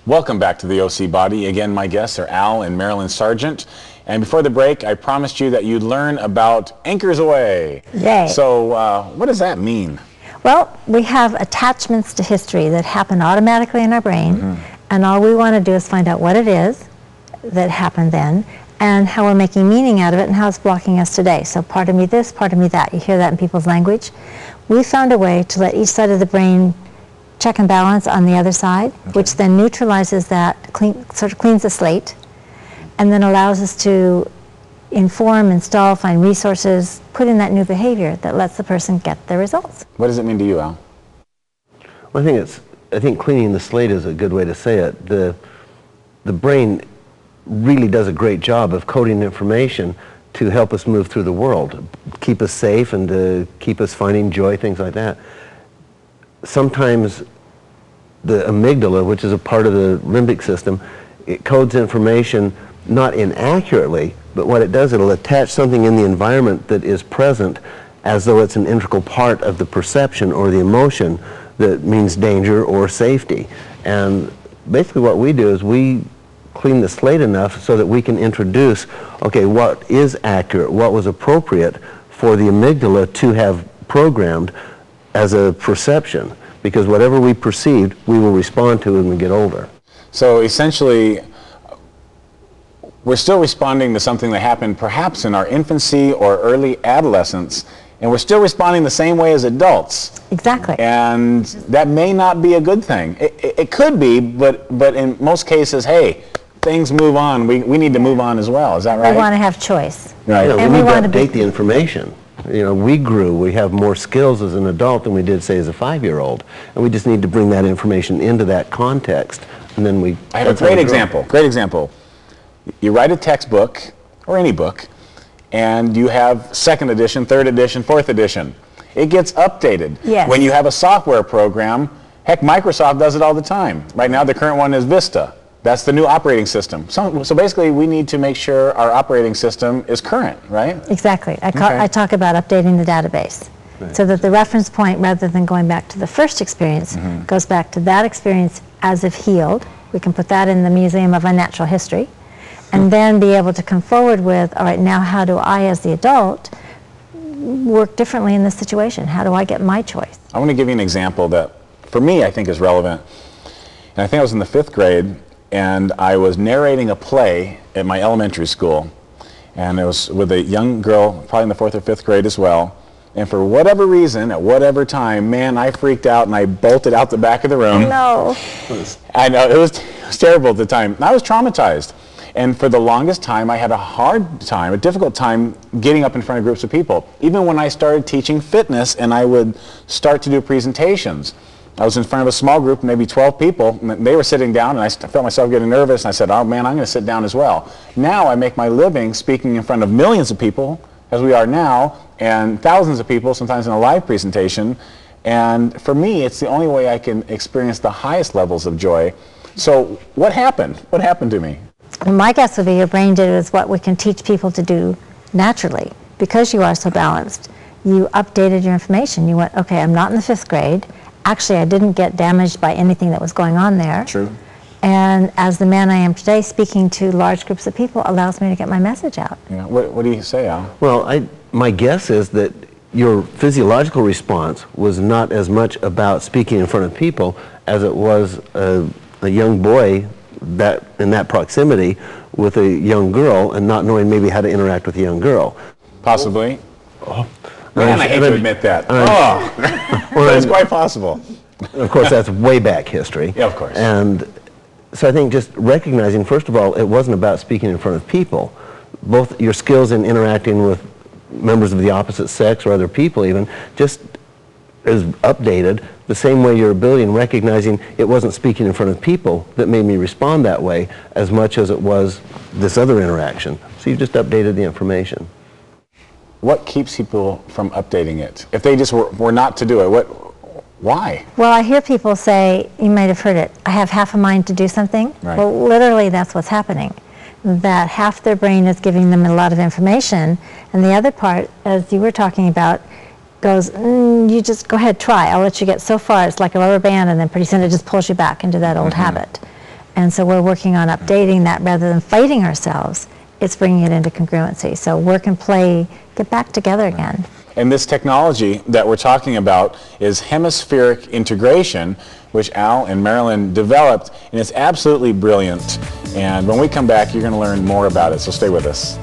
Welcome back to the OC Body. Again, my guests are Al and Marilyn Sargent. And before the break, I promised you that you'd learn about Anchors Away. Yay. So what does that mean? Well, we have attachments to history that happen automatically in our brain, and all we want to do is find out what it is that happened then, and how we're making meaning out of it, and how it's blocking us today. So part of me this, part of me that. You hear that in people's language. We found a way to let each side of the brain check and balance on the other side, which then neutralizes that, sort of cleans the slate, and then allows us to inform, install, find resources, put in that new behavior that lets the person get the results. What does it mean to you, Al? Well, I think cleaning the slate is a good way to say it. The brain really does a great job of coding information to help us move through the world, keep us safe and to keep us finding joy, things like that. Sometimes the amygdala, which is a part of the limbic system, it codes information not inaccurately, but what it does, it'll attach something in the environment that is present as though it's an integral part of the perception or the emotion that means danger or safety. And basically what we do is we clean the slate enough so that we can introduce, okay, what is accurate, what was appropriate for the amygdala to have programmed as a perception. Because whatever we perceived, we will respond to when we get older. So essentially, we're still responding to something that happened perhaps in our infancy or early adolescence, and we're still responding the same way as adults. Exactly. And that may not be a good thing. It could be, but in most cases, hey, things move on. We need to move on as well. Is that right? We want to have choice. Right. Yeah, And we we need to want to update the information. You know, we grew, we have more skills as an adult than we did, say, as a 5-year-old. And we just need to bring that information into that context. And then we... I have a great example. Great example. You write a textbook, or any book, and you have 2nd edition, 3rd edition, 4th edition. It gets updated. Yes. When you have a software program, heck, Microsoft does it all the time. Right now, the current one is Vista. That's the new operating system. So basically, we need to make sure our operating system is current, right? Exactly. I talk about updating the database. Right. So that the reference point, rather than going back to the first experience, goes back to that experience as if healed. We can put that in the Museum of Unnatural History. And then be able to come forward with, all right, now how do I, as the adult, work differently in this situation? How do I get my choice? I want to give you an example that, for me, I think is relevant. And I think I was in the 5th grade, and I was narrating a play at my elementary school. And it was with a young girl, probably in the 4th or 5th grade as well. And for whatever reason, at whatever time, man, I freaked out and I bolted out the back of the room. No. I know, it was terrible at the time. I was traumatized. And for the longest time, I had a difficult time getting up in front of groups of people. Even when I started teaching fitness and I would start to do presentations, I was in front of a small group, maybe 12 people, and they were sitting down, and I felt myself getting nervous, and I said, oh man, I'm going to sit down as well. Now I make my living speaking in front of millions of people, as we are now, and thousands of people, sometimes in a live presentation, and for me, it's the only way I can experience the highest levels of joy. So what happened? What happened to me? Well, my guess would be your brain did is what we can teach people to do naturally. Because you are so balanced, you updated your information. You went, okay, I'm not in the 5th grade. Actually, I didn't get damaged by anything that was going on there. True. And as the man I am today, speaking to large groups of people allows me to get my message out. Yeah. What do you say, Al? Well, my guess is that your physiological response was not as much about speaking in front of people as it was a young boy in that proximity with a young girl and not knowing maybe how to interact with a young girl. Possibly. Oh. Man, I hate to admit that. But it's quite possible. Of course, that's way back history. Yeah, of course. And so I think just recognizing, first of all, it wasn't about speaking in front of people. Both your skills in interacting with members of the opposite sex or other people even, just is updated the same way your ability in recognizing it wasn't speaking in front of people that made me respond that way as much as it was this other interaction. So you just updated the information. What keeps people from updating it? If they just were not to do it, why? Well, I hear people say, you might have heard it, I have half a mind to do something. Right. Well, literally that's what's happening. That half their brain is giving them a lot of information, and the other part, as you were talking about, goes, you just go ahead, try. I'll let you get so far. It's like a rubber band, and then pretty soon it just pulls you back into that old habit. And so we're working on updating that rather than fighting ourselves. It's bringing it into congruency. So work and play get back together again. And this technology that we're talking about is hemispheric integration, which Al and Marilyn developed, and it's absolutely brilliant. And when we come back, you're going to learn more about it, so stay with us.